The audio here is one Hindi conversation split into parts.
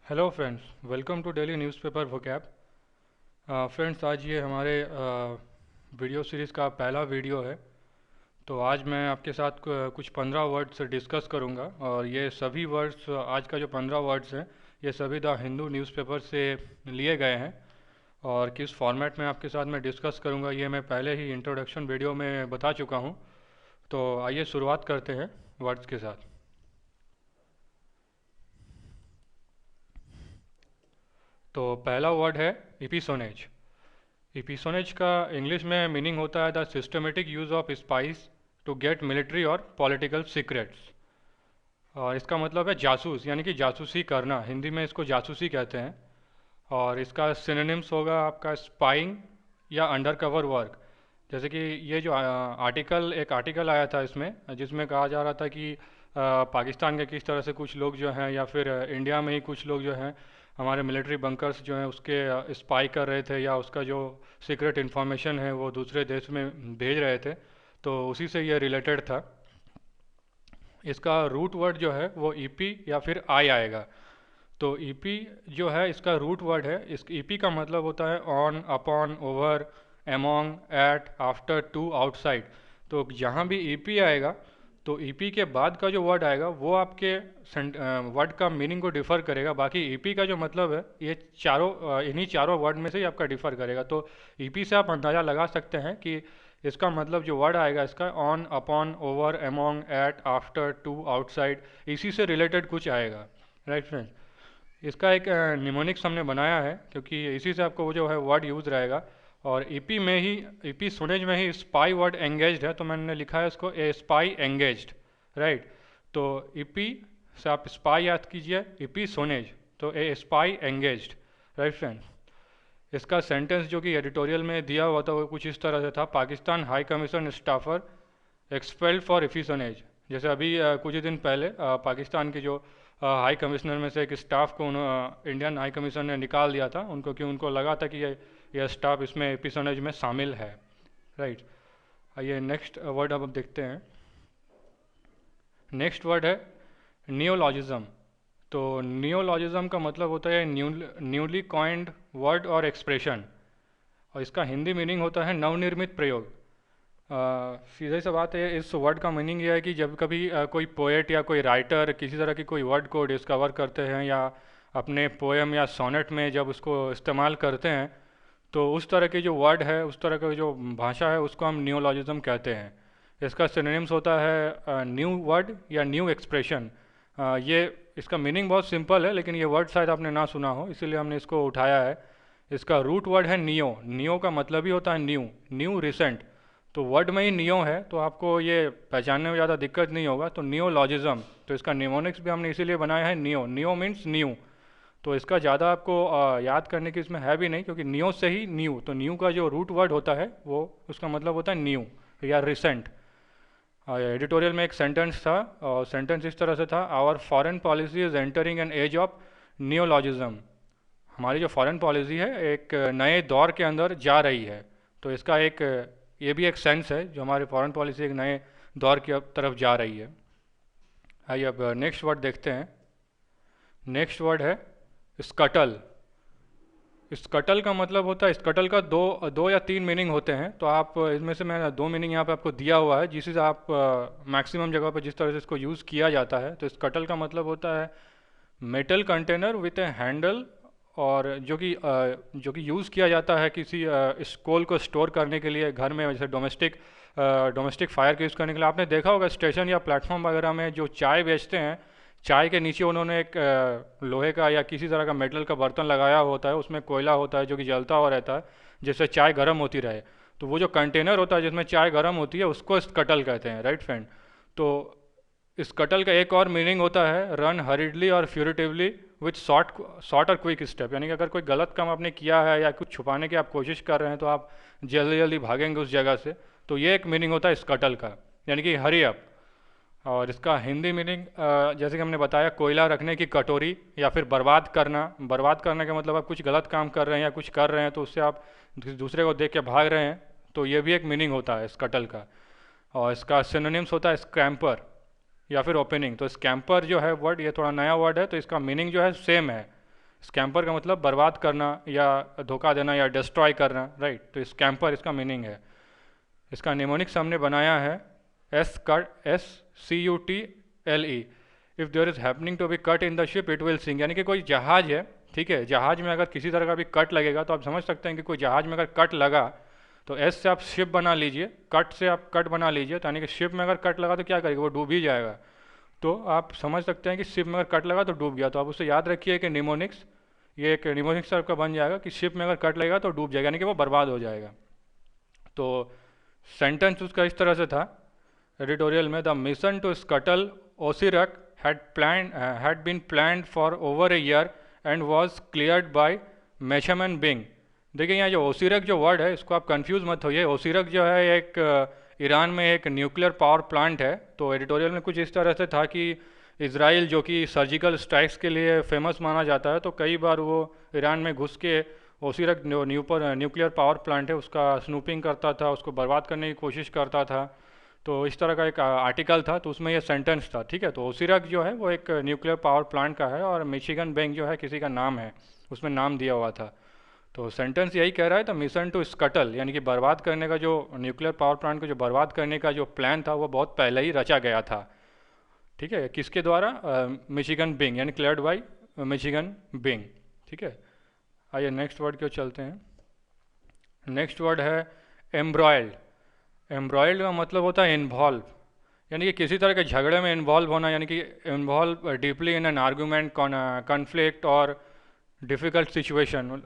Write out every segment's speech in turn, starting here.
Hello friends, welcome to daily newspaper vocab. Friends, आज ये हमारे वीडियो सीरीज़ का पहला वीडियो है। तो आज मैं आपके साथ कुछ 15 वर्ड्स डिस्कस करूंगा और ये सभी वर्ड्स, आज का जो 15 वर्ड्स हैं, ये सभी द हिंदू न्यूज़पेपर से लिए गए हैं। और किस फॉर्मेट में आपके साथ मैं डिस्कस करूंगा ये मैं पहले ही इंट्रोडक्शन वीडियो में बता चुका हूँ। तो आइए शुरुआत करते हैं वर्ड्स के साथ। तो पहला वर्ड है इपिसोनेज। इपिसोनेज का इंग्लिश में मीनिंग होता है the systematic use of spies to get military और पॉलिटिकल सीक्रेट्स। और इसका मतलब है जासूस, यानी कि जासूसी करना। हिंदी में इसको जासूसी कहते हैं। और इसका सिनोनिम्स होगा आपका स्पाइंग या अंडर कवर वर्क। जैसे कि ये जो एक आर्टिकल आया था इसमें, जिसमें कहा जा रहा था कि पाकिस्तान के किस तरह से कुछ लोग जो हैं, या फिर इंडिया में ही कुछ लोग जो हैं, हमारे मिलिट्री बंकर्स जो हैं उसके स्पाई कर रहे थे, या उसका जो सीक्रेट इन्फॉर्मेशन है वो दूसरे देश में भेज रहे थे। तो उसी से ये रिलेटेड था। इसका रूट वर्ड जो है वो ईपी या फिर आई आएगा। तो ईपी जो है इसका रूट वर्ड है। इस ईपी का मतलब होता है on, upon, over, among, at, after, to, outside. तो जहाँ भी ईपी आएगा तो ईपी के बाद का जो वर्ड आएगा वो आपके वर्ड का मीनिंग को डिफर करेगा। बाकी ईपी का जो मतलब है ये इन्हीं चारों वर्ड में से ही आपका डिफर करेगा। तो ईपी से आप अंदाज़ा लगा सकते हैं कि इसका मतलब जो वर्ड आएगा इसका on, upon, over, among, at, after, to, outside, इसी से रिलेटेड कुछ आएगा। राइट फ्रेंड्स, इसका एक निमोनिक्स हमने बनाया है क्योंकि इसी से आपको वो जो है वर्ड यूज़ रहेगा। और ईपी में ही, ईपी सुनेज में ही स्पाई वर्ड एंगेज्ड है, तो मैंने लिखा है इसको ए स्पाई एंगेज्ड। राइट, तो ईपी से आप स्पाई याद कीजिए, ईपी सुनेज, तो ए स्पाई एंगेज्ड। राइट फ्रेंड्स, इसका सेंटेंस जो कि एडिटोरियल में दिया हुआ था वो कुछ इस तरह से था, Pakistan high commission staffer expelled for espionage. जैसे अभी कुछ ही दिन पहले पाकिस्तान के जो हाई कमिश्नर में से एक स्टाफ को इंडियन हाई कमीशन ने निकाल दिया था उनको, कि उनको लगा था कि ये स्टाफ इसमें एफिसनेज में शामिल है। राइट, आइए नेक्स्ट वर्ड अब देखते हैं। नेक्स्ट वर्ड है नियोलॉजिज्म। तो नियोलॉजिज्म का मतलब होता है न्यूली कॉइंड वर्ड और एक्सप्रेशन। और इसका हिंदी मीनिंग होता है नवनिर्मित प्रयोग। सीधे सी बात है, इस वर्ड का मीनिंग यह है कि जब कभी कोई पोएट या कोई राइटर किसी तरह की कोई वर्ड को डिस्कवर करते हैं या अपने पोएम या सोनेट में जब उसको इस्तेमाल करते हैं, तो उस तरह के जो वर्ड है, उस तरह का जो भाषा है, उसको हम नियोलॉजिज्म कहते हैं। इसका सिनोनिम्स होता है न्यू वर्ड या न्यू एक्सप्रेशन। ये इसका मीनिंग बहुत सिंपल है, लेकिन ये वर्ड शायद आपने ना सुना हो, इसीलिए हमने इसको उठाया है। इसका रूट वर्ड है नियो। नियो का मतलब ही होता है न्यू, न्यू, रिसेंट। तो वर्ड में ही नियो है, तो आपको ये पहचानने में ज़्यादा दिक्कत नहीं होगा। तो नियोलॉजिज्म, तो इसका निमोनिक्स भी हमने इसीलिए बनाया है नियो। Neo means new. तो इसका ज़्यादा आपको याद करने की इसमें है भी नहीं, क्योंकि नियो से ही न्यू। तो न्यू का जो रूट वर्ड होता है वो उसका मतलब होता है न्यू या रिसेंट। एडिटोरियल में एक सेंटेंस था, और सेंटेंस इस तरह से था, our foreign policy is entering an age of neologism. हमारी जो फॉरेन पॉलिसी है एक नए दौर के अंदर जा रही है। तो इसका एक ये भी एक सेंस है, जो हमारी फॉरेन पॉलिसी एक नए दौर की तरफ जा रही है। आइए अब नेक्स्ट वर्ड देखते हैं। नेक्स्ट वर्ड है स्कटल। स्कटल का मतलब होता है, स्कटल का दो दो या तीन मीनिंग होते हैं। तो आप इसमें से मैं दो मीनिंग यहाँ पे आपको दिया हुआ है, जिससे आप मैक्सिमम जगह पे जिस तरह से इसको यूज़ किया जाता है। तो स्कटल का मतलब होता है metal container with A handle, और जो कि यूज़ किया जाता है किसी कोल को स्टोर करने के लिए घर में, जैसे डोमेस्टिक फायर के यूज़ करने के लिए। आपने देखा होगा स्टेशन या प्लेटफॉर्म वगैरह में जो चाय बेचते हैं, चाय के नीचे उन्होंने एक लोहे का या किसी तरह का मेटल का बर्तन लगाया होता है, उसमें कोयला होता है जो कि जलता हुआ रहता है, जिससे चाय गर्म होती रहे। तो वो जो कंटेनर होता है जिसमें चाय गर्म होती है उसको स्कटल कहते हैं। राइट फ्रेंड, तो इस कटल का एक और मीनिंग होता है रन हरिडली और फ्यूरिटिवली विथ शॉर्ट और क्विक स्टेप। यानी कि अगर कोई गलत काम आपने किया है या कुछ छुपाने की आप कोशिश कर रहे हैं, तो आप जल्दी जल्दी भागेंगे उस जगह से। तो ये एक मीनिंग होता है इस कटल का, यानी कि हरी अप। और इसका हिंदी मीनिंग जैसे कि हमने बताया, कोयला रखने की कटोरी, या फिर बर्बाद करना। बर्बाद करने का मतलब आप कुछ गलत काम कर रहे हैं या कुछ कर रहे हैं, तो उससे आप दूसरे को देख के भाग रहे हैं। तो ये भी एक मीनिंग होता है इस कटल का। और इसका सिनोनिम्स होता है स्क्रैम्पर या फिर ओपनिंग। तो स्कैम्पर जो है वर्ड, ये थोड़ा नया वर्ड है, तो इसका मीनिंग जो है सेम है। स्कैम्पर का मतलब बर्बाद करना या धोखा देना या डिस्ट्रॉय करना, राइट। तो स्कैम्पर इसका मीनिंग है। इसका निमोनिक्स हमने बनाया है SCUTLE। If there is happening to be cut in the ship it will sink, यानी कि कोई जहाज है, ठीक है, जहाज में अगर किसी तरह का भी कट लगेगा तो आप समझ सकते हैं कि कोई जहाज में अगर कट लगा तो एस से आप शिप बना लीजिए, कट से आप कट बना लीजिए, तो यानी कि शिप में अगर कट लगा तो क्या करेगा, वो डूब ही जाएगा। तो आप समझ सकते हैं कि शिप में अगर कट लगा तो डूब गया। तो आप उससे याद रखिए कि निमोनिक्स, ये एक निमोनिक्स टाइप का बन जाएगा कि शिप में अगर कट लगेगा तो डूब जाएगा, यानी कि वो बर्बाद हो जाएगा। तो सेंटेंस उसका इस तरह से था एडिटोरियल में, the mission to scuttle Osirak had been planned for over a year and was cleared by Menachem and बिंग। देखिए यहाँ जो ओसिरक जो वर्ड है इसको आप कंफ्यूज मत होइए। ओसिरक जो है एक ईरान में एक न्यूक्लियर पावर प्लांट है। तो एडिटोरियल में कुछ इस तरह से था कि इसराइल जो कि सर्जिकल स्ट्राइक्स के लिए फेमस माना जाता है, तो कई बार वो ईरान में घुस के ओसिरक जो न्यूक्लियर पावर प्लांट है उसका स्नूपिंग करता था, उसको बर्बाद करने की कोशिश करता था। तो इस तरह का एक आर्टिकल था, तो उसमें ये सेंटेंस था, ठीक है। तो ओसिरक जो है वो एक न्यूक्लियर पावर प्लांट का है और मिशिगन बैंक जो है किसी का नाम है, उसमें नाम दिया हुआ था। तो सेंटेंस यही कह रहा है, तो मिशन टू स्कटल यानी कि बर्बाद करने का, जो न्यूक्लियर पावर प्लांट को जो बर्बाद करने का जो प्लान था वो बहुत पहले ही रचा गया था, ठीक है। किसके द्वारा? मिशिगन बिंग, यानी क्लियर्ड बाई मिशिगन बिंग, ठीक है। आइए नेक्स्ट वर्ड क्यों चलते हैं। नेक्स्ट वर्ड है एम्ब्रॉयल्ड। एम्ब्रॉयल्ड का मतलब होता है इन्वॉल्व, यानी कि किसी तरह के झगड़े में इन्वॉल्व होना, यानी कि involve deeply in an argument, conflict और डिफ़िकल्ट सिचुएशन,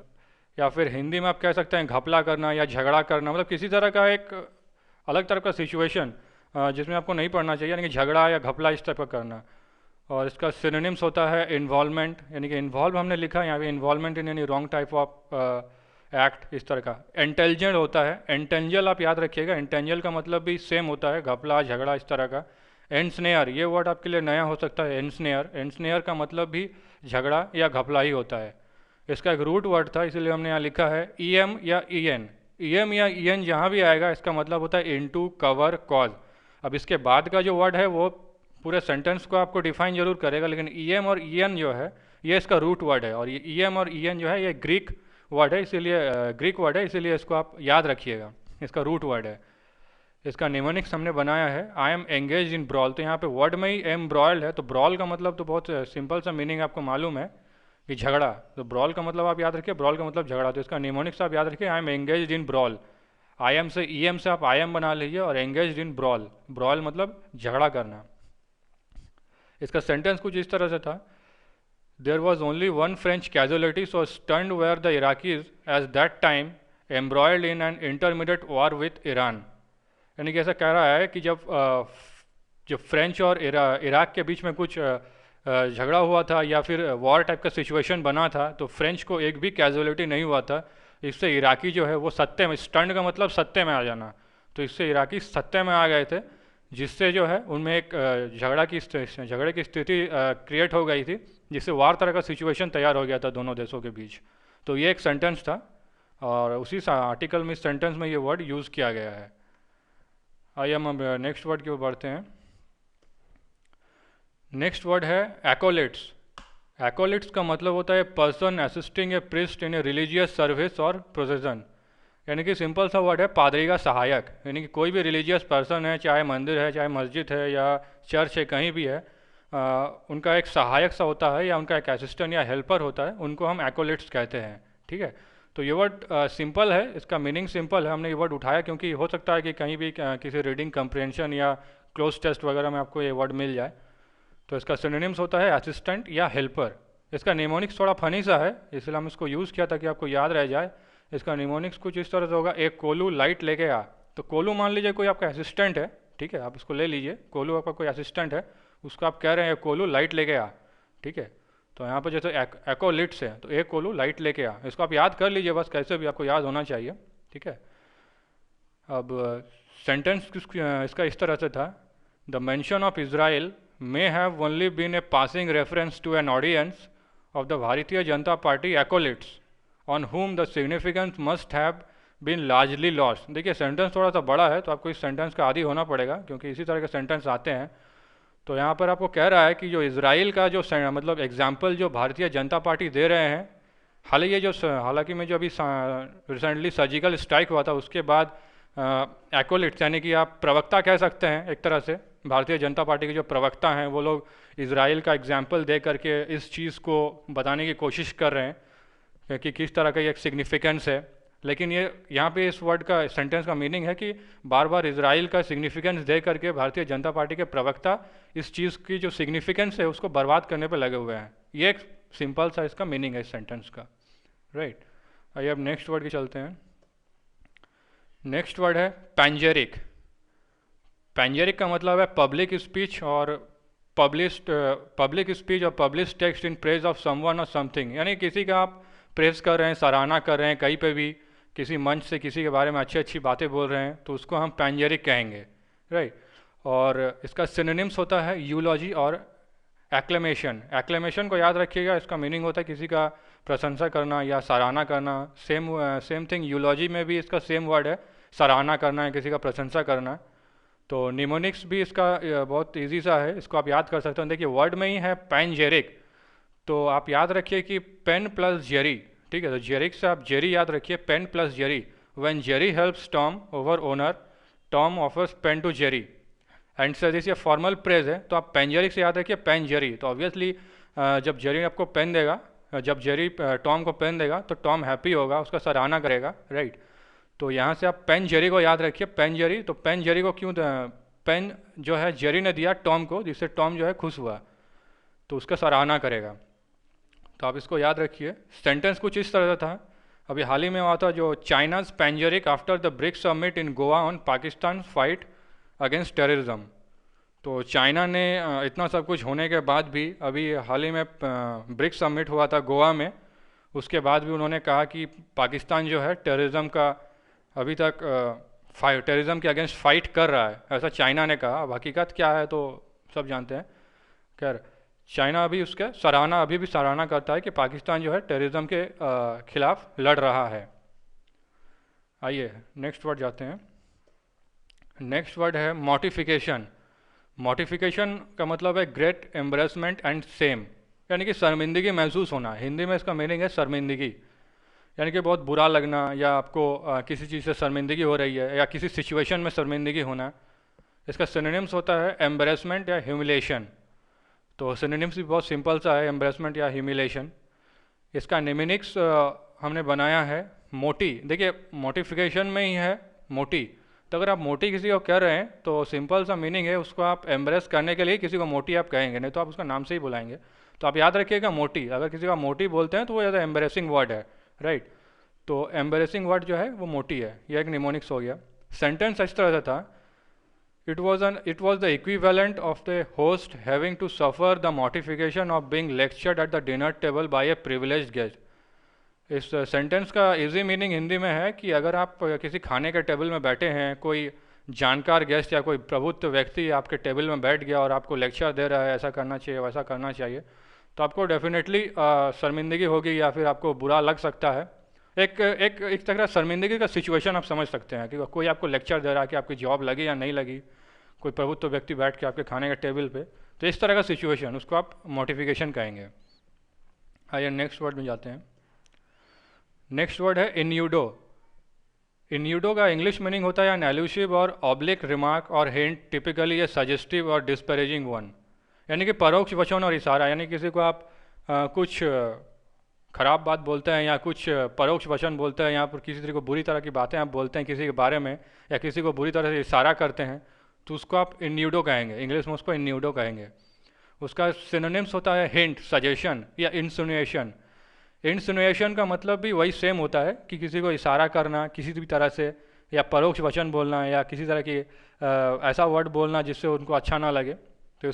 या फिर हिंदी में आप कह सकते हैं घपला करना या झगड़ा करना, मतलब किसी तरह का एक अलग तरह का सिचुएशन जिसमें आपको नहीं पढ़ना चाहिए, यानी कि झगड़ा या घपला इस टाइप का करना। और इसका सिनोनिम्स होता है इन्वॉल्वमेंट, यानी कि इन्वॉल्व हमने लिखा है यहाँ पे, involvement in any wrong type of act, इस तरह का। एंटेंजल होता है, एंटेंजल आप याद रखिएगा, एंटेंजल का मतलब भी सेम होता है, घपला झगड़ा इस तरह का। एंसनेयर, ये वर्ड आपके लिए नया हो सकता है, एंसनेयर। एंसनेयर का मतलब भी झगड़ा या घपला ही होता है। इसका एक रूट वर्ड था, इसीलिए हमने यहाँ लिखा है EM या EN। EM या EN जहाँ भी आएगा इसका मतलब होता है इनटू, कवर, कॉज। अब इसके बाद का जो वर्ड है वो पूरे सेंटेंस को आपको डिफाइन जरूर करेगा, लेकिन EM और EN जो है ये इसका रूट वर्ड है, और ये EM और EN जो है ये ग्रीक वर्ड है, इसीलिए ग्रीक वर्ड है, इसीलिए इसको आप याद रखिएगा, इसका रूट वर्ड है। इसका निमोनिक्स हमने बनाया है I am engage in brawl. तो यहाँ पे वर्ड में ही एम्ब्रॉयल्ड है, तो ब्रॉल का मतलब तो बहुत सिंपल सा मीनिंग आपको मालूम है कि झगड़ा। तो ब्रॉल का मतलब आप याद रखिए, ब्रॉल का मतलब झगड़ा। तो इसका निमोनिक्स आप याद रखिए I am engage in brawl. I am से EM से आप IM बना लीजिए, और एंगेज इन ब्रॉल, ब्रॉल मतलब झगड़ा करना। इसका सेंटेंस कुछ इस तरह से था, there was only one French casualty so stunned were the Iraqis as that time embroiled in an intermediate war with Iran. यानी कि ऐसा कह रहा है कि जब फ्रेंच और इराक के बीच में कुछ झगड़ा हुआ था या फिर वॉर टाइप का सिचुएशन बना था, तो फ्रेंच को एक भी कैजुअलिटी नहीं हुआ था। इससे इराकी जो है वो सत्ते में, स्टंड का मतलब सत्ते में आ जाना, तो इससे इराकी सत्ते में आ गए थे, जिससे जो है उनमें एक झगड़े की स्थिति क्रिएट हो गई थी, जिससे वार तरह का सिचुएशन तैयार हो गया था दोनों देशों के बीच। तो ये एक सेंटेंस था, और उसी आर्टिकल में, इस सेंटेंस में ये वर्ड यूज़ किया गया है। आइए हम नेक्स्ट वर्ड की ओर बढ़ते हैं। नेक्स्ट वर्ड है एकोलिट्स। एकोलिट्स का मतलब होता है person assisting A priest in a religious service और प्रोसेसन, यानी कि सिंपल सा वर्ड है पादरी का सहायक। यानी कि कोई भी रिलीजियस पर्सन है, चाहे मंदिर है, चाहे मस्जिद है या चर्च है, कहीं भी है, उनका एक सहायक सा होता है या उनका एक असिस्टेंट या हेल्पर होता है, उनको हम एकोलिट्स कहते हैं, ठीक है। तो ये वर्ड सिंपल है, इसका मीनिंग सिंपल है। हमने ये वर्ड उठाया क्योंकि हो सकता है कि कहीं भी किसी रीडिंग कंप्रेंशन या क्लोज टेस्ट वगैरह में आपको ये वर्ड मिल जाए। तो इसका सिनोनिम्स होता है असिस्टेंट या हेल्पर। इसका निमोनिक्स थोड़ा फनी सा है, इसलिए हम इसको यूज़ किया ताकि आपको याद रह जाए। इसका निमोनिक्स कुछ इस तरह से होगा, एक कोलू लाइट लेके आ। तो कोलू मान लीजिए कोई आपका असिस्टेंट है, ठीक है, आप इसको ले लीजिए, कोलू आपका कोई असिस्टेंट है, उसको आप कह रहे हैं कोलू लाइट लेके आ, ठीक है। तो यहाँ पर जैसे एकोलिट्स है, तो एक कोलू लाइट लेके आ, इसको आप याद कर लीजिए, बस कैसे भी आपको याद होना चाहिए, ठीक है। अब सेंटेंस इसका इस तरह से था, the mention of Israel may have only been a passing reference to an audience of the Bharatiya Janata Party acolytes on whom the significance must have been largely lost। देखिए सेंटेंस थोड़ा सा बड़ा है, तो आपको इस सेंटेंस का आदी होना पड़ेगा, क्योंकि इसी तरह के सेंटेंस आते हैं। तो यहाँ पर आपको कह रहा है कि जो इज़राइल का जो मतलब एग्जाम्पल जो भारतीय जनता पार्टी दे रहे हैं, हालांकि में जो अभी रिसेंटली सर्जिकल स्ट्राइक हुआ था उसके बाद एक्वलिट्स यानी कि आप प्रवक्ता कह सकते हैं एक तरह से, भारतीय जनता पार्टी के जो प्रवक्ता हैं वो लोग इज़राइल का एग्जाम्पल दे करके इस चीज़ को बताने की कोशिश कर रहे हैं कि किस तरह का ये एक सिग्निफिकेंस है। लेकिन ये यहाँ पे इस वर्ड का सेंटेंस का मीनिंग है कि बार बार इजराइल का सिग्निफिकेंस दे करके भारतीय जनता पार्टी के प्रवक्ता इस चीज़ की जो सिग्निफिकेंस है उसको बर्बाद करने पे लगे हुए हैं। ये एक सिंपल सा इसका मीनिंग है इस सेंटेंस का, राइट। आइए अब नेक्स्ट वर्ड की चलते हैं। नेक्स्ट वर्ड है पैंजेरिक। पैंजेरिक का मतलब है पब्लिक स्पीच और पब्लिक स्पीच और publish text in praise of someone और समथिंग, यानी किसी का आप प्रेज कर रहे हैं, सराहना कर रहे हैं, कहीं पे भी किसी मंच से किसी के बारे में अच्छी अच्छी बातें बोल रहे हैं तो उसको हम पैंजेरिक कहेंगे, राइट। और इसका सिनोनिम्स होता है यूलॉजी और एक्लेमेशन। एक्लेमेशन को याद रखिएगा, इसका मीनिंग होता है किसी का प्रशंसा करना या सराहना करना। सेम थिंग यूलॉजी में भी इसका सेम वर्ड है, सराहना करना है, किसी का प्रशंसा करना। तो निमोनिक्स भी इसका बहुत इजी सा है, इसको आप याद कर सकते हो। देखिए वर्ड में ही है पैंजेरिक, तो आप याद रखिए कि पेन प्लस जेरी, ठीक है। तो जेरिक से आप जेरी याद रखिए, pen plus Jerry. When Jerry helps Tom over owner, Tom offers pen to Jerry and sir this ये फॉर्मल प्रेज है, तो आप पेंजेरिक से याद रखिए पेन जेरी। तो ऑब्वियसली जब जेरी आपको पेन देगा, जब जेरी टॉम को पेन देगा तो टॉम हैप्पी होगा, उसका सराहना करेगा, राइट। तो यहाँ से आप पेन जेरी को याद रखिए, पेन जेरी। तो पेन जेरी को क्यों पेन जो है जेरी ने दिया टॉम को, जिससे टॉम जो है खुश हुआ, तो उसका सराहना करेगा। तो आप इसको याद रखिए। सेंटेंस कुछ इस तरह था, अभी हाल ही में हुआ था जो China's panegyric after the BRICS summit in Goa on Pakistan fight against terrorism. तो चाइना ने इतना सब कुछ होने के बाद भी अभी हाल ही में ब्रिक्स समिट हुआ था गोवा में, उसके बाद भी उन्होंने कहा कि पाकिस्तान जो है टेररिज्म का अभी तक टेररिज्म के अगेंस्ट फाइट कर रहा है, ऐसा चाइना ने कहा। अब हकीकत क्या है तो सब जानते हैं। खैर चाइना अभी अभी भी सराहना करता है कि पाकिस्तान जो है टेररिज्म के खिलाफ लड़ रहा है। आइए नेक्स्ट वर्ड जाते हैं। नेक्स्ट वर्ड है मॉर्टिफिकेशन। मॉर्टिफिकेशन का मतलब है ग्रेट एम्बरेसमेंट एंड सेम, यानी कि शर्मिंदगी महसूस होना। हिंदी में इसका मीनिंग है शर्मिंदगी, यानी कि बहुत बुरा लगना, या आपको किसी चीज़ से शर्मिंदगी हो रही है या किसी सिचुएशन में शर्मिंदगी होना। इसका सिनोनिम्स होता है एम्बरेसमेंट या ह्यूमिलेशन। तो सिनोनिम्स भी बहुत सिंपल सा है, एम्बरेसमेंट या ह्यूमिलेशन। इसका निमिनिक्स हमने बनाया है मोटी। देखिए मोटिफिकेशन में ही है मोटी, तो अगर आप मोटी किसी को कह रहे हैं तो सिंपल सा मीनिंग है उसको आप एम्ब्रेस करने के लिए किसी को मोटी आप कहेंगे, नहीं तो आप उसका नाम से ही बुलाएंगे। तो आप याद रखिएगा मोटी, अगर किसी का मोटी बोलते हैं तो वो ज़्यादा एम्बरेसिंग वर्ड है, राइट। तो एम्बरेसिंग वर्ड जो है वो मोटी है, यह एक निमोनिक्स हो गया। सेंटेंस इस तरह से था, it was the equivalent of the host having to suffer the mortification of being lectured at the dinner table by a privileged guest। इस सेंटेंस का इजी मीनिंग हिंदी में है कि अगर आप किसी खाने के टेबल में बैठे हैं, कोई जानकार गेस्ट या कोई प्रभुत्व व्यक्ति आपके टेबल में बैठ गया और आपको लेक्चर दे रहा है ऐसा करना चाहिए वैसा करना चाहिए, तो आपको डेफिनेटली शर्मिंदगी होगी या फिर आपको बुरा लग सकता है। एक तरह शर्मिंदगी का सिचुएशन आप समझ सकते हैं कि कोई आपको लेक्चर दे रहा है कि आपकी जॉब लगी या नहीं लगी, कोई प्रभुत्व व्यक्ति बैठ के आपके खाने के टेबल पे, तो इस तरह का सिचुएशन उसको आप मोटिफिकेशन कहेंगे। आइए नेक्स्ट वर्ड में जाते हैं। नेक्स्ट वर्ड है इन्यूडो। इन्यूडो का इंग्लिश मीनिंग होता है एन एल्यूसिव और ऑब्लिक रिमार्क और हिंट, टिपिकली ए सजेस्टिव और डिस्पैरेजिंग वन, यानी कि परोक्ष वचन और इशारा। यानी किसी को आप कुछ खराब बात बोलते हैं या कुछ परोक्ष वचन बोलते हैं, यहाँ पर किसी तरह को बुरी तरह की बातें आप बोलते हैं किसी के बारे में, या किसी को बुरी तरह से इशारा करते हैं, तो उसको आप इन्यूडो कहेंगे। इंग्लिश में उसको इन्यूडो कहेंगे। उसका सिनोनिम्स होता है हिंट, सजेशन या इंसिनुएशन। इंसिनुएशन का मतलब भी वही सेम होता है कि किसी को इशारा करना किसी भी तरह से, या परोक्ष वचन बोलना, या किसी तरह की ऐसा वर्ड बोलना जिससे उनको अच्छा ना लगे, तो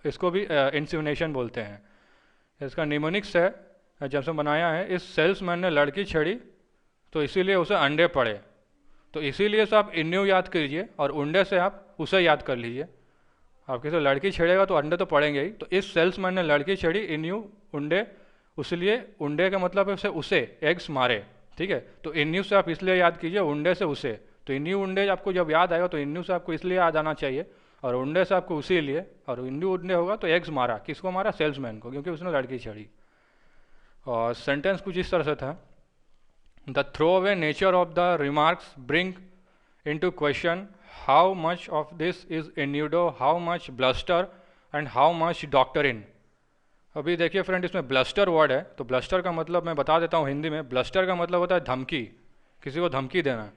इसको भी इंसिनुएशन बोलते हैं। इसका निमोनिक्स है, जब से बनाया है, इस सेल्समैन ने लड़की छेड़ी तो इसीलिए उसे अंडे पड़े। तो इसीलिए से आप इन्यू याद कीजिए और उंडे से आप उसे याद कर लीजिए। आप किसी लड़की छेड़ेगा तो अंडे तो पड़ेंगे ही, तो इस सेल्समैन ने लड़की छेड़ी, इन्यू उंडे, उसलिए उंडे का मतलब है उसे एग्स मारे, ठीक है। तो इन्यू से आप इसलिए याद कीजिए, उंडे से उसे। तो इन्यू उंडे आपको जब याद आएगा तो इन्यू से आपको इसलिए याद आना चाहिए, और उंडे से आपको उसी लिए, और हिंदू उंडे होगा तो एग्स मारा, किसको मारा? सेल्समैन को, क्योंकि उसने लड़की छेड़ी। और सेंटेंस कुछ इस तरह से था, the throwaway nature of the remarks bring into question how much of this is innuendo, how much bluster and how much doctrine। अभी देखिए फ्रेंड, इसमें ब्लस्टर वर्ड है, तो ब्लस्टर का मतलब मैं बता देता हूँ हिंदी में। ब्लस्टर का मतलब होता है धमकी, किसी को धमकी देना।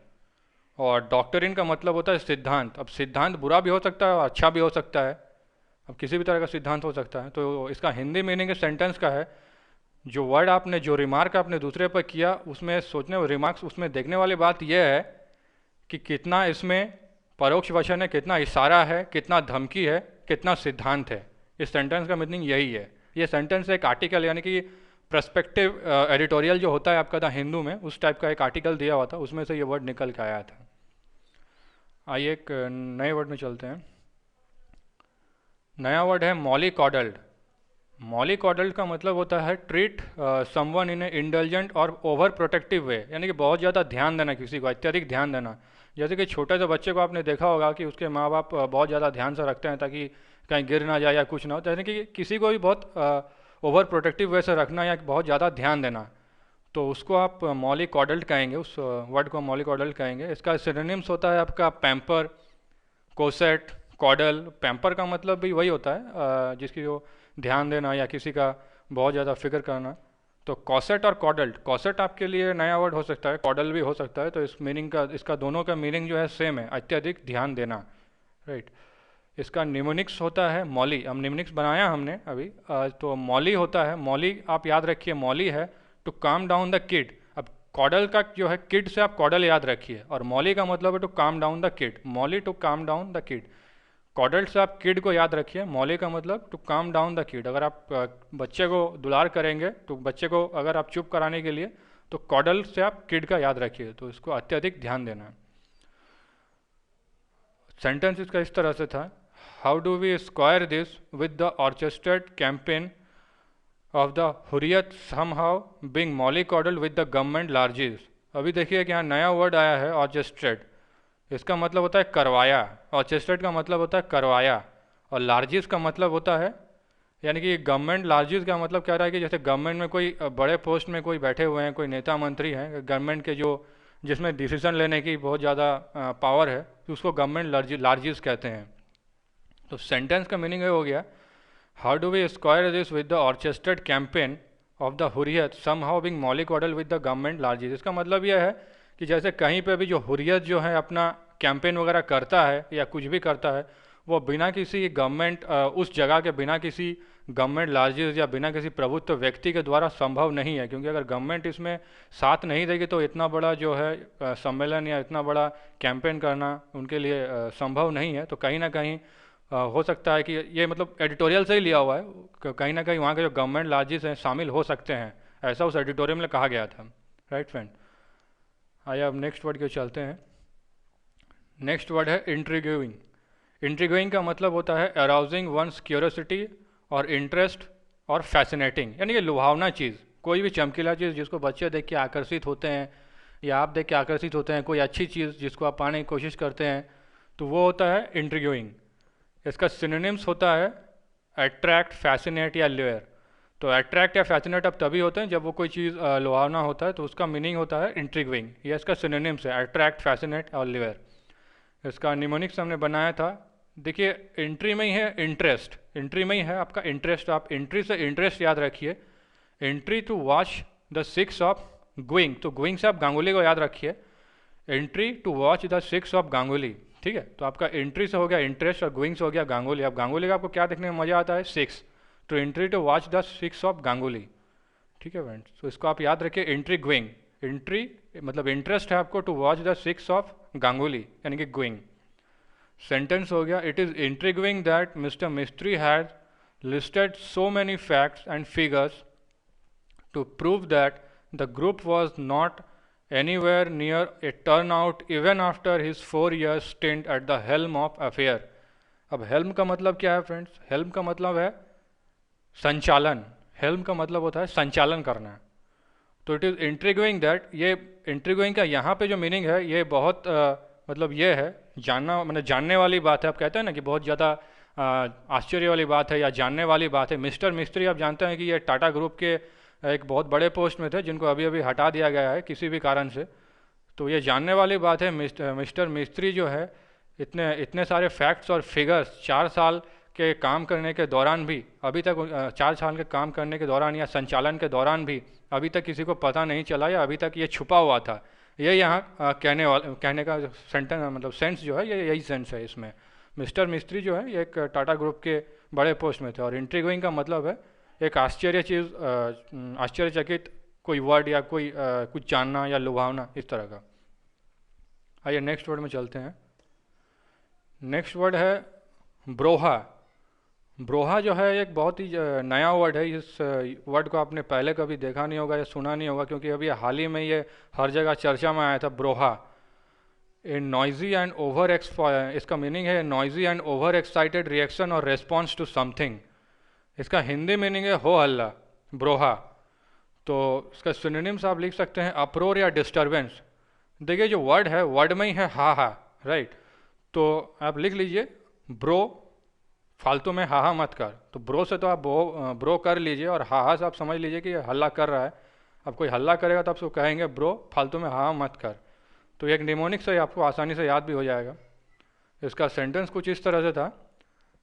और डॉक्टरिन का मतलब होता है सिद्धांत। अब सिद्धांत बुरा भी हो सकता है और अच्छा भी हो सकता है, अब किसी भी तरह का सिद्धांत हो सकता है। तो इसका हिंदी मीनिंग इस सेंटेंस का है, जो वर्ड आपने, जो रिमार्क आपने दूसरे पर किया, उसमें सोचने, रिमार्क्स, उसमें देखने वाली बात यह है कि कितना इसमें परोक्ष वचन है, कितना इशारा है, कितना धमकी है, कितना सिद्धांत है। इस सेंटेंस का मीनिंग यही है। ये सेंटेंस एक आर्टिकल, यानी कि प्रस्पेक्टिव एडिटोरियल जो होता है आपका द हिंदू में, उस टाइप का एक आर्टिकल दिया हुआ था, उसमें से ये वर्ड निकल के आया था। आइए एक नए वर्ड में चलते हैं। नया वर्ड है मॉलीकॉडल्ड। मॉलीकॉडल्ड का मतलब होता है treat someone in A indulgent और ओवर प्रोटेक्टिव वे, यानी कि बहुत ज़्यादा ध्यान देना, किसी को अत्यधिक ध्यान देना। जैसे कि छोटे से बच्चे को आपने देखा होगा कि उसके माँ बाप बहुत ज़्यादा ध्यान से रखते हैं ताकि कहीं गिर ना जाए या कुछ ना हो, यानी कि किसी को भी बहुत ओवर प्रोटेक्टिव वे से रखना या बहुत ज़्यादा ध्यान देना, तो उसको आप मॉलीकॉडल्ड कहेंगे, उस वर्ड को मॉलीकॉडल्ड कहेंगे। इसका सिनोनिम्स होता है आपका पैम्पर, कोसेट, कॉडल। पैम्पर का मतलब भी वही होता है जिसकी जो ध्यान देना या किसी का बहुत ज़्यादा फिक्र करना। तो कॉसेट और कॉडल्ड, कॉसेट आपके लिए नया वर्ड हो सकता है, कॉडल भी हो सकता है। तो इस मीनिंग का, इसका दोनों का मीनिंग जो है सेम है, अत्यधिक ध्यान देना, राइट। इसका निमोनिक्स होता है मॉली। अब निमोनिक्स बनाया हमने अभी, तो मॉली होता है। मॉली आप याद रखिए, मॉली है to calm down the kid. अब कॉडल का जो है, किड से आप कॉडल याद रखिए, और मॉली का मतलब है to calm down the kid. Molly to calm down the kid. Coddle से आप किड को याद रखिए, मॉली का मतलब to calm down the kid. अगर आप बच्चे को दुलार करेंगे, तो बच्चे को अगर आप चुप कराने के लिए, तो कॉडल से आप किड का याद रखिए, तो इसको अत्यधिक ध्यान देना। सेंटेंस इसका इस तरह से था, how do we square this with the orchestrated campaign of the Hurriyat somehow being mollycoddled with the government largesse. अभी देखिए कि यहाँ नया वर्ड आया है ऑर्केस्ट्रेट। इसका मतलब होता है करवाया। ऑर्केस्ट्रेट का मतलब होता है करवाया, और लार्जेस का मतलब होता है, यानी कि गवर्नमेंट लार्जेस का मतलब क्या रहा है कि जैसे गवर्नमेंट में कोई बड़े पोस्ट में कोई बैठे हुए हैं, कोई नेता मंत्री हैं गवर्नमेंट के, जो जिसमें डिसीजन लेने की बहुत ज़्यादा पावर है, तो उसको गवर्नमेंट लार्जेस कहते हैं। तो सेंटेंस का मीनिंग ये हो गया, how do we square this with the orchestrated campaign of the Hurriyat somehow being mollycoddled with the government largesse. इसका मतलब यह है कि जैसे कहीं पे भी जो हुर्रियत जो है अपना कैंपेन वगैरह करता है या कुछ भी करता है, वो बिना किसी गवर्नमेंट, उस जगह के बिना किसी गवर्नमेंट लार्जेस या बिना किसी प्रभुत्व व्यक्ति के द्वारा संभव नहीं है। क्योंकि अगर गवर्नमेंट इसमें साथ नहीं देगी तो इतना बड़ा जो है सम्मेलन या इतना बड़ा कैंपेन करना उनके लिए संभव नहीं है। तो कहीं ना कहीं हो सकता है कि ये मतलब एडिटोरियल से ही लिया हुआ है, कहीं ना कहीं वहाँ के जो गवर्नमेंट लार्जेस हैं शामिल हो सकते हैं, ऐसा उस एडिटोरियल में कहा गया था, राइट फ्रेंड। आइए अब नेक्स्ट वर्ड के चलते हैं। नेक्स्ट वर्ड है इंट्रिग्यूइंग। इंट्रिग्यूइंग का मतलब होता है अराउजिंग वंस क्यूरियोसिटी और इंटरेस्ट और फैसिनेटिंग, यानी कि लुभावना चीज़, कोई भी चमकीला चीज़ जिसको बच्चे देख के आकर्षित होते हैं या आप देख के आकर्षित होते हैं, कोई अच्छी चीज़ जिसको आप पाने की कोशिश करते हैं, तो वो होता है इंट्रिग्यूइंग। इसका सिनोनिम्स होता है अट्रैक्ट, फैसिनेट या ल्योर। तो अट्रैक्ट या फैसिनेट अब तभी होते हैं जब वो कोई चीज़ लुभावना होता है, तो उसका मीनिंग होता है इंट्रिग्यूइंग। ये इसका सिनोनिम्स है, अट्रैक्ट, फैसिनेट और ल्योर। इसका निमोनिक्स हमने बनाया था, देखिए एंट्री में ही है इंटरेस्ट, एंट्री में ही है आपका इंटरेस्ट। आप एंट्री से इंटरेस्ट याद रखिए, entry to watch the six of going, तो गोइंग से आप गांगुली को याद रखिए, entry to watch the six of Ganguly, ठीक है। तो आपका एंट्री से हो गया इंटरेस्ट और गोइंग से हो गया गांगुली। अब गांगुली का आपको क्या देखने में मज़ा आता है? सिक्स, तो entry to watch the six of Ganguly, ठीक है फ्रेंड्स। तो इसको आप याद रखिए, एंट्री गोइंग, एंट्री मतलब इंटरेस्ट है आपको to watch the six of Ganguly, यानी कि गोइंग। सेंटेंस हो गया, it is intriguing that mister Mistry has listed so many facts and figures to prove that the group was not anywhere near a turnout even after his 4 year stint at the helm of affair। अब हेल्म का मतलब क्या है फ्रेंड्स? हेल्म का मतलब है संचालन, हेल्म का मतलब होता है संचालन करना। तो इट इज़ इंट्रिग्यूइंग दैट, ये इंट्रिग्यूइंग का यहाँ पे जो मीनिंग है ये बहुत मतलब ये है, जानना मतलब जानने वाली बात है। आप कहते हैं ना कि बहुत ज़्यादा आश्चर्य वाली बात है या जानने वाली बात है। मिस्टर मिस्त्री आप जानते हैं कि ये टाटा ग्रुप के एक बहुत बड़े पोस्ट में थे, जिनको अभी अभी हटा दिया गया है किसी भी कारण से। तो ये जानने वाली बात है। मिस्टर मिस्त्री जो है, इतने इतने सारे फैक्ट्स और फिगर्स 4 साल के काम करने के दौरान भी अभी तक 4 साल के काम करने के दौरान या संचालन के दौरान भी अभी तक किसी को पता नहीं चला, या अभी तक ये छुपा हुआ था। ये यहाँ कहने का सेंटेंस मतलब सेंस जो है, ये यही सेंस है इसमें। मिस्टर मिस्त्री जो है ये एक टाटा ग्रुप के बड़े पोस्ट में थे। और इंट्रीगोइंग का मतलब है एक आश्चर्यचकित कोई वर्ड या कोई कुछ जानना या लुभावना, इस तरह का। आइए नेक्स्ट वर्ड में चलते हैं। नेक्स्ट वर्ड है ब्रोहा। ब्रोहा जो है एक बहुत ही नया वर्ड है। इस वर्ड को आपने पहले कभी देखा नहीं होगा या सुना नहीं होगा, क्योंकि अभी हाल ही में ये हर जगह चर्चा में आया था, ब्रोहा। ए नॉइजी एंड इसका मीनिंग है noisy and over excited reaction और रेस्पॉन्स टू समथिंग। इसका हिंदी मीनिंग है हो हल्ला, ब्रोहा। तो इसका सिनोनिम्स आप लिख सकते हैं अप्रोर या डिस्टर्बेंस। देखिए जो वर्ड है, वर्ड में ही है हा हा, राइट। तो आप लिख लीजिए ब्रो, फालतू में हा हा मत कर। तो ब्रो से तो आप ब्रो कर लीजिए, और हा हा से आप समझ लीजिए कि हल्ला कर रहा है। अब कोई हल्ला करेगा तो आप उसको कहेंगे ब्रो, फालतू में हा हा मत कर। तो एक निमोनिक से आपको आसानी से याद भी हो जाएगा। इसका सेंटेंस कुछ इस तरह से था,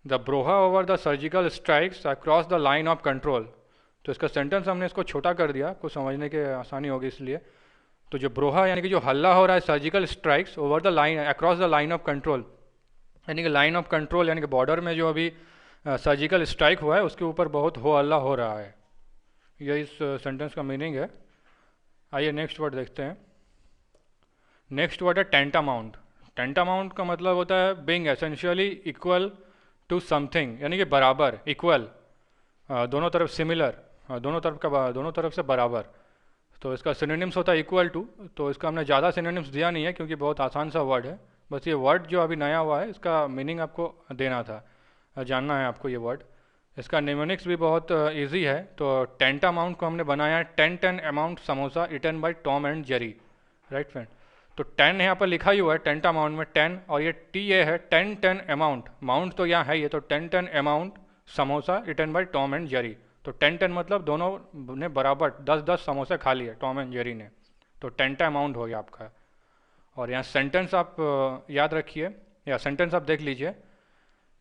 the ब्रोहा over the surgical strikes across the line of control. तो इसका सेंटेंस हमने इसको छोटा कर दिया, कुछ समझने के आसानी होगी इसलिए। तो जो ब्रोहा यानी कि जो हल्ला हो रहा है surgical strikes over the line across the line of control, यानी कि लाइन ऑफ कंट्रोल यानी कि बॉर्डर में जो अभी सर्जिकल स्ट्राइक हुआ है उसके ऊपर बहुत हो हल्ला हो रहा है। यह इस सेंटेंस का मीनिंग है। आइए नेक्स्ट वर्ड देखते हैं। नेक्स्ट वर्ड है टेंटामाउंट। टेंटामाउंट का मतलब होता है being essentially equal to something, यानी कि बराबर, इक्वल, दोनों तरफ सिमिलर, दोनों तरफ से बराबर। तो इसका सिनोनिम्स होता है इक्वल टू। तो इसका हमने ज़्यादा सिनोनिम्स दिया नहीं है क्योंकि बहुत आसान सा वर्ड है। बस ये वर्ड जो अभी नया हुआ है इसका मीनिंग आपको देना था, जानना है आपको ये वर्ड। इसका निमोनिक्स भी बहुत इजी है। तो टेंटामाउंट को हमने बनाया है 10 amount samosa eaten by Tom and Jerry, right friend. तो 10 यहाँ पर लिखा ही हुआ है टेंटामाउंट में 10, और ये टी ए है 10 अमाउंट, माउंट तो यहाँ है ये। तो 10 amount samosa eaten by Tom and Jerry. तो 10 मतलब दोनों ने बराबर 10 समोसे खा लिए टॉम एंड जेरी ने। तो 10 अमाउंट हो गया आपका। और यहाँ सेंटेंस आप याद रखिए, या सेंटेंस आप देख लीजिए।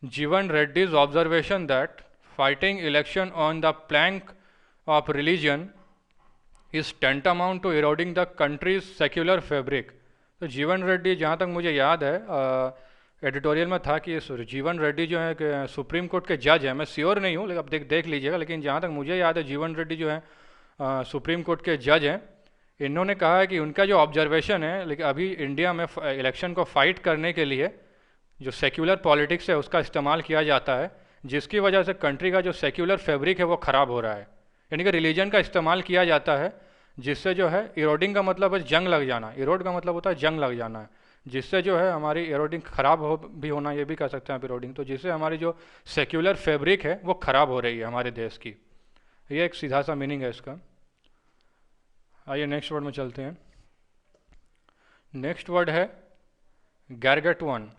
Jeevan Reddy's observation that fighting election on the plank of religion is tantamount to eroding the country's secular fabric. तो जीवन रेड्डी, जहाँ तक मुझे याद है एडिटोरियल में था कि जीवन रेड्डी जो है कि सुप्रीम कोर्ट के जज हैं। मैं श्योर नहीं हूँ, लेकिन आप देख लीजिएगा। लेकिन जहाँ तक मुझे याद है जीवन रेड्डी जो है सुप्रीम कोर्ट के जज हैं। इन्होंने कहा है कि उनका जो ऑब्जर्वेशन है, लेकिन अभी इंडिया में इलेक्शन को फाइट करने के लिए जो सेक्युलर पॉलिटिक्स है उसका इस्तेमाल किया जाता है, जिसकी वजह से कंट्री का जो सेक्युलर फैब्रिक है वो ख़राब हो रहा है। यानी कि रिलीजन का इस्तेमाल किया जाता है, जिससे जो है इरोडिंग का मतलब है जंग लग जाना, इरोड का मतलब होता है जंग लग जाना, जिससे जो है हमारी इरोडिंग ख़राब हो भी होना, ये भी कह सकते हैं आप इरोडिंग। तो जिससे हमारी जो सेक्युलर फैब्रिक है वो ख़राब हो रही है हमारे देश की। ये एक सीधा सा मीनिंग है इसका। आइए नेक्स्ट वर्ड में चलते हैं। नेक्स्ट वर्ड है गैरगेटवन,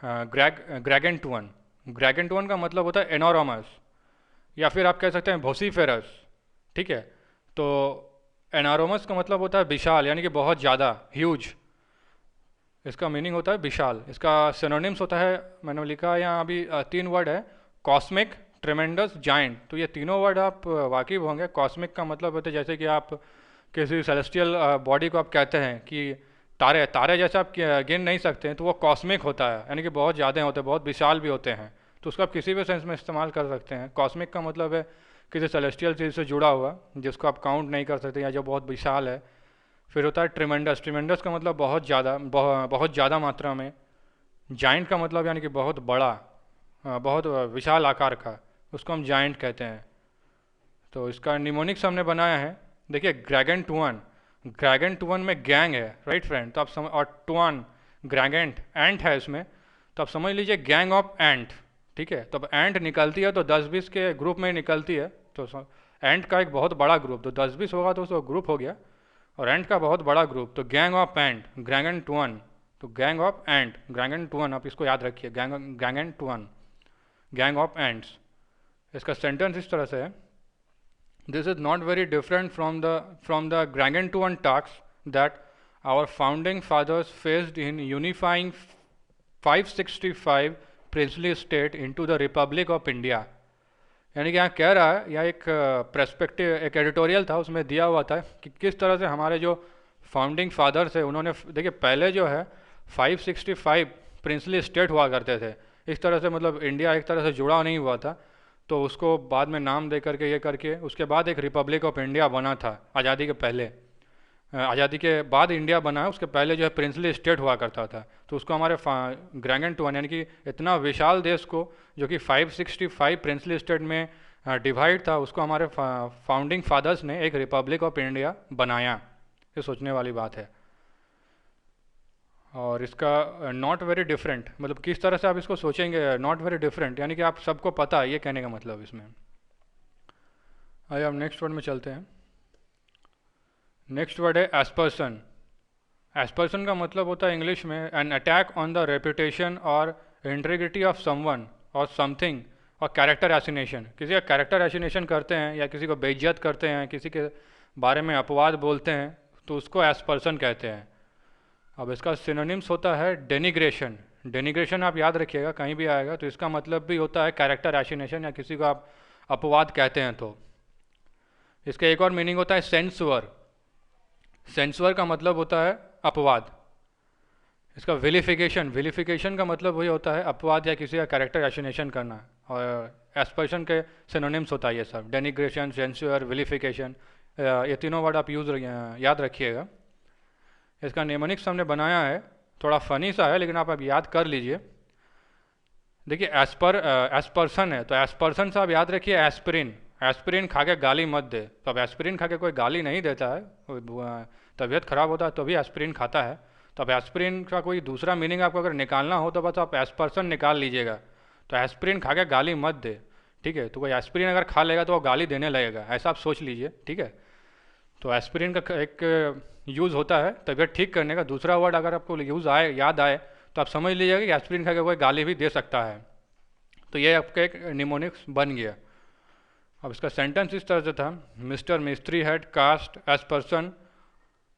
ग्रैगेंटवन। ग्रैगेंटवन का मतलब होता है एनोरमस, या फिर आप कह सकते हैं वोसिफेरस, ठीक है। तो एनोरमस का मतलब होता है विशाल, यानी कि बहुत ज़्यादा, ह्यूज। इसका मीनिंग होता है विशाल। इसका सिनोनिम्स होता है, मैंने लिखा है यहाँ अभी 3 वर्ड है, कॉस्मिक, ट्रेमेंडस, जाइंट। तो ये तीनों वर्ड आप वाकिफ होंगे। कॉस्मिक का मतलब होता है जैसे कि आप किसी सेलेस्टियल बॉडी को आप कहते हैं कि तारे, तारे जैसे आप गिन नहीं सकते हैं, तो वो कॉस्मिक होता है, यानी कि बहुत ज़्यादा होते हैं, बहुत विशाल भी होते हैं। तो उसको आप किसी भी सेंस में इस्तेमाल कर सकते हैं। कॉस्मिक का मतलब है किसी सेलेस्टियल चीज़ से जुड़ा हुआ, जिसको आप काउंट नहीं कर सकते या जो बहुत विशाल है। फिर होता है ट्रिमेंडस। ट्रिमेंडस का मतलब बहुत ज़्यादा मात्रा में। जाइंट का मतलब यानी कि बहुत बड़ा, बहुत विशाल आकार का, उसको हम जाइंट कहते हैं। तो इसका निमोनिक्स हमने बनाया है, देखिए ग्रैगेंटवन। ग्रैगेंटवन में गैंग है, राइट फ्रेंड। तो आप समझ, और टवन ग्रैगेंट एंट है इसमें, तो आप समझ लीजिए गैंग ऑफ एंट, ठीक है। तो अब एंट निकलती है तो 10-20 के ग्रुप में निकलती है। तो एंट का एक बहुत बड़ा ग्रुप, तो 10-20 होगा तो उसका ग्रुप हो गया, और एंट का बहुत बड़ा ग्रुप। तो गैंग ऑफ एंट, ग्रैगेंटवन। तो gang of ant, gang and टूअन, आप इसको याद रखिए, गैंग एंड टूअन, गैंग ऑफ एंट्स। इसका सेंटेंस इस तरह से है, this is not very different from the Gargantuan tasks that our founding fathers faced in unifying 565 princely state into the Republic of India। यानी कि यहाँ कह रहा है, या एक पर्सपेक्टिव, एक एडिटोरियल था, उसमें दिया हुआ था कि किस तरह से हमारे जो फाउंडिंग फादर्स है उन्होंने, देखिए पहले जो है 565 प्रिंसली स्टेट हुआ करते थे, इस तरह से मतलब इंडिया एक तरह से जुड़ा नहीं हुआ था, तो उसको बाद में नाम दे करके ये करके उसके बाद एक रिपब्लिक ऑफ इंडिया बना था आज़ादी के पहले। आज़ादी के बाद इंडिया बना है, उसके पहले जो है प्रिंसली स्टेट हुआ करता था। तो उसको हमारे Gargantuan यानी कि इतना विशाल देश को जो कि 565 प्रिंसली स्टेट में डिवाइड था, उसको हमारे फाउंडिंग फादर्स ने एक रिपब्लिक ऑफ इंडिया बनाया। ये सोचने वाली बात है। और इसका नॉट वेरी डिफरेंट मतलब किस तरह से आप इसको सोचेंगे, नॉट वेरी डिफरेंट यानी कि आप सबको पता है, ये कहने का मतलब इसमें। आइए अब नेक्स्ट वर्ड में चलते हैं। नेक्स्ट वर्ड है एस्पर्सन। एस्पर्सन का मतलब होता है इंग्लिश में an attack on the reputation और इंटीग्रिटी ऑफ समवन और समथिंग, और कैरेक्टर एसिनेशन, किसी का कैरेक्टर एसिनेशन करते हैं या किसी को बेइज्जत करते हैं, किसी के बारे में अपवाद बोलते हैं, तो उसको एस्पर्सन कहते हैं। अब इसका सिनोनिम्स होता है डेनिग्रेशन। डेनिग्रेशन आप याद रखिएगा, कहीं भी आएगा तो इसका मतलब भी होता है कैरेक्टर एसिनेशन, या किसी को आप अपवाद कहते हैं तो। इसका एक और मीनिंग होता है सेंसुअर। सेंसुअर का मतलब होता है अपवाद। इसका विलिफिकेशन, विलिफिकेशन का मतलब वही होता है अपवाद या किसी का कैरेक्टर एसिनेशन करना, और एस्पर्सन के सिनोनिम्स होता है ये सब, डेनिग्रेशन, सेंसुअर, विलिफिकेशन, ये तीनों वर्ड आप याद रखिएगा। इसका नेमोनिक्स हमने बनाया है, थोड़ा फनी सा है लेकिन आप याद कर लीजिए। देखिए एस्पर्सन है, तो एस्पर्सन से आप याद रखिए एस्पिरिन। एस्पिरिन खा के गाली मत दे। तो अब एस्पिरिन खा के कोई गाली नहीं देता है, तबीयत खराब होता है तो भी एस्पिरिन खाता है। तो अब एस्पिरिन का कोई दूसरा मीनिंग आपको अगर निकालना हो तो बस आप एस्पर्सन निकाल लीजिएगा। तो एस्पिरिन खा के गाली मत दे, ठीक है। तो कोई एस्पिरिन अगर खा लेगा तो वो गाली देने लगेगा, ऐसा आप सोच लीजिए, ठीक है। तो एस्पिरिन का एक यूज़ होता है तबीयत ठीक करने का। दूसरा वर्ड अगर आपको यूज़ याद आए तो आप समझ लीजिएगा कि एस्पिरिन खा के कोई गाली भी दे सकता है। तो ये आपका एक निमोनिक्स बन गया। अब इसका सेंटेंस इस तरह से था, mister Mistry had cast aspersion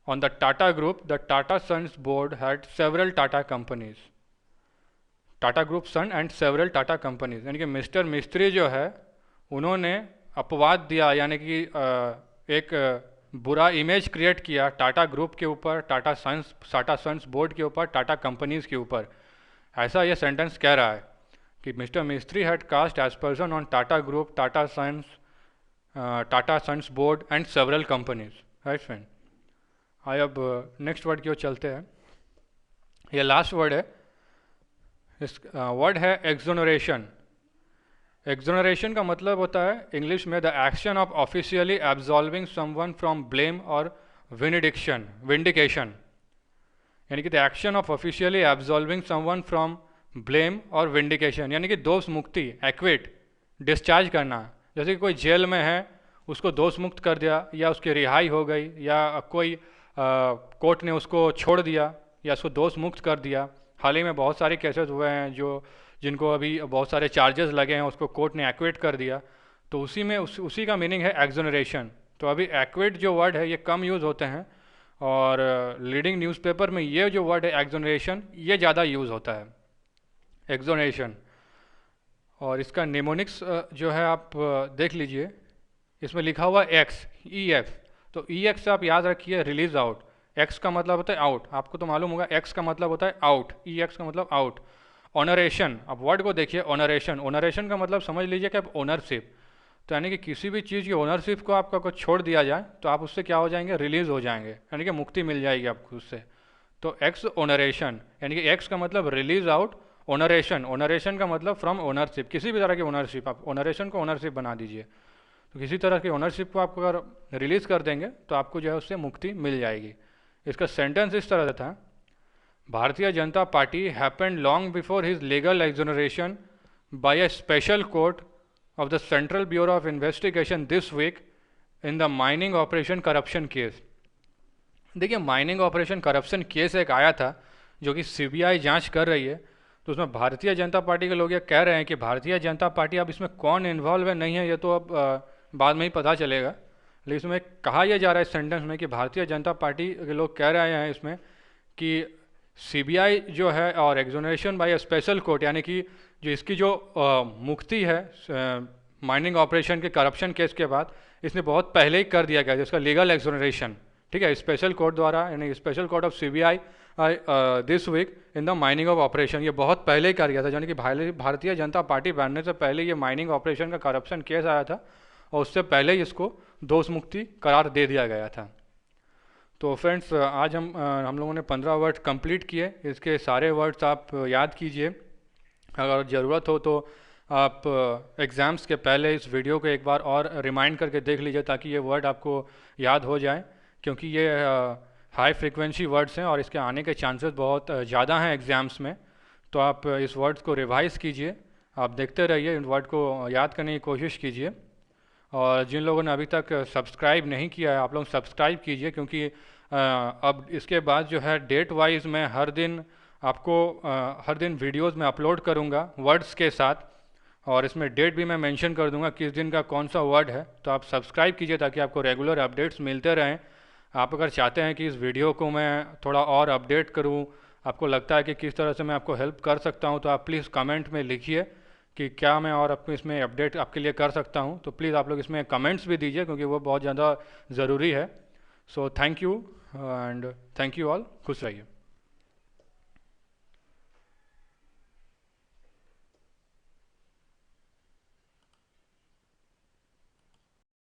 on the Tata group, the Tata sons board had several Tata companies. Tata group son and several Tata companies, यानी कि मिस्टर मिस्त्री जो है उन्होंने अपवाद दिया, यानी कि एक बुरा इमेज क्रिएट किया टाटा ग्रुप के ऊपर, टाटा सन्स बोर्ड के ऊपर, टाटा कंपनीज के ऊपर। ऐसा ये सेंटेंस कह रहा है कि mister Mistry had cast aspersion on Tata group, Tata sons board and several companies, right friend. आइए अब नेक्स्ट वर्ड की ओर चलते हैं। ये लास्ट वर्ड है, इस वर्ड है एक्सोनरेशन। एक्सोनरेशन का मतलब होता है इंग्लिश में the action of officially absolving someone from blame और विंडिकेशन, यानी कि the action of officially absolving someone from blame और विंडिकेशन, यानी कि दोष मुक्ति, एक्विट, डिस्चार्ज करना। जैसे कि कोई जेल में है, उसको दोष मुक्त कर दिया, या उसकी रिहाई हो गई, या कोई कोर्ट ने उसको छोड़ दिया या उसको दोष मुक्त कर दिया। हाल ही में बहुत सारे केसेस हुए हैं जिनको अभी बहुत सारे चार्जेस लगे हैं, उसको कोर्ट ने एक्विट कर दिया। तो उसी का मीनिंग है एक्सोनरेशन। तो अभी एक्विट जो वर्ड है ये कम यूज़ होते हैं, और लीडिंग न्यूज़पेपर में ये जो वर्ड है एक्सोनरेशन, ये ज़्यादा यूज़ होता है, एक्सोनरेशन। और इसका नेमोनिक्स जो है आप देख लीजिए, इसमें लिखा हुआ एक्स, ई एक्स। तो ई एक्स से आप याद रखिए रिलीज आउट। एक्स का मतलब होता है आउट, आपको तो मालूम होगा एक्स का मतलब होता है आउट, ई एक्स का मतलब आउट। ऑनरेशन, अब वर्ड को देखिए, ऑनरेशन। ऑनरेशन का मतलब समझ लीजिए कि आप ओनरशिप, तो यानी कि किसी भी चीज़ की ओनरशिप को आपका कुछ छोड़ दिया जाए तो आप उससे क्या हो जाएंगे, रिलीज हो जाएंगे, यानी कि मुक्ति मिल जाएगी आपको उससे। तो एक्स ओनरेशन, यानी कि एक्स का मतलब रिलीज आउट, ओनरेशन, ओनरेशन का मतलब फ्रॉम ओनरशिप, किसी भी तरह की ओनरशिप, आप ओनरेशन को ओनरशिप बना दीजिए। तो किसी तरह की ओनरशिप को आपको अगर रिलीज़ कर देंगे तो आपको जो है उससे मुक्ति मिल जाएगी। इसका सेंटेंस इस तरह से था, Bharatiya Janata Party happened long before his legal exoneration by a special court of the central bureau of investigation this week in the mining operation corruption case. देखिए माइनिंग ऑपरेशन करप्शन केस एक आया था जो कि सीबीआई जांच कर रही है, तो उसमें भारतीय जनता पार्टी के लोग ये कह रहे हैं कि भारतीय जनता पार्टी, अब इसमें कौन इन्वॉल्व है नहीं है ये तो अब बाद में ही पता चलेगा, लेकिन इसमें कहा यह जा रहा है इस सेंटेंस में कि भारतीय जनता पार्टी के लोग कह रहे हैं इसमें कि सीबीआई जो है और एक्सोनरेशन बाय स्पेशल कोर्ट, यानी कि जो इसकी जो मुक्ति है माइनिंग ऑपरेशन के करप्शन केस के बाद, इसने बहुत पहले ही कर दिया गया जिसका लीगल एक्सोनरेशन, ठीक है, स्पेशल कोर्ट द्वारा, यानी special court of CBI this week in the mining of operation, ये बहुत पहले ही कर गया था, यानी कि भारतीय जनता पार्टी बनने से पहले ये माइनिंग ऑपरेशन का करप्शन केस आया था और उससे पहले ही इसको दोष मुक्ति करार दे दिया गया था। तो फ्रेंड्स, आज हम लोगों ने 15 वर्ड्स कंप्लीट किए, इसके सारे वर्ड्स आप याद कीजिए, अगर ज़रूरत हो तो आप एग्ज़ाम्स के पहले इस वीडियो को एक बार और रिमाइंड करके देख लीजिए ताकि ये वर्ड आपको याद हो जाए, क्योंकि ये हाई फ्रीक्वेंसी वर्ड्स हैं और इसके आने के चांसेस बहुत ज़्यादा हैं एग्ज़ाम्स में। तो आप इस वर्ड्स को रिवाइज़ कीजिए, आप देखते रहिए, इन वर्ड को याद करने की कोशिश कीजिए। और जिन लोगों ने अभी तक सब्सक्राइब नहीं किया है, आप लोग सब्सक्राइब कीजिए, क्योंकि अब इसके बाद जो है डेट वाइज मैं हर दिन आपको हर दिन वीडियोस में अपलोड करूँगा वर्ड्स के साथ, और इसमें डेट भी मैं मेंशन कर दूंगा किस दिन का कौन सा वर्ड है। तो आप सब्सक्राइब कीजिए ताकि आपको रेगुलर अपडेट्स मिलते रहें। आप अगर चाहते हैं कि इस वीडियो को मैं थोड़ा और अपडेट करूं, आपको लगता है कि किस तरह से मैं आपको हेल्प कर सकता हूं, तो आप प्लीज़ कमेंट में लिखिए कि क्या मैं और आपको इसमें अपडेट आपके लिए कर सकता हूं। तो प्लीज़ आप लोग इसमें कमेंट्स भी दीजिए, क्योंकि वो बहुत ज़्यादा ज़रूरी है। So thank you and thank you all, खुश रहिए।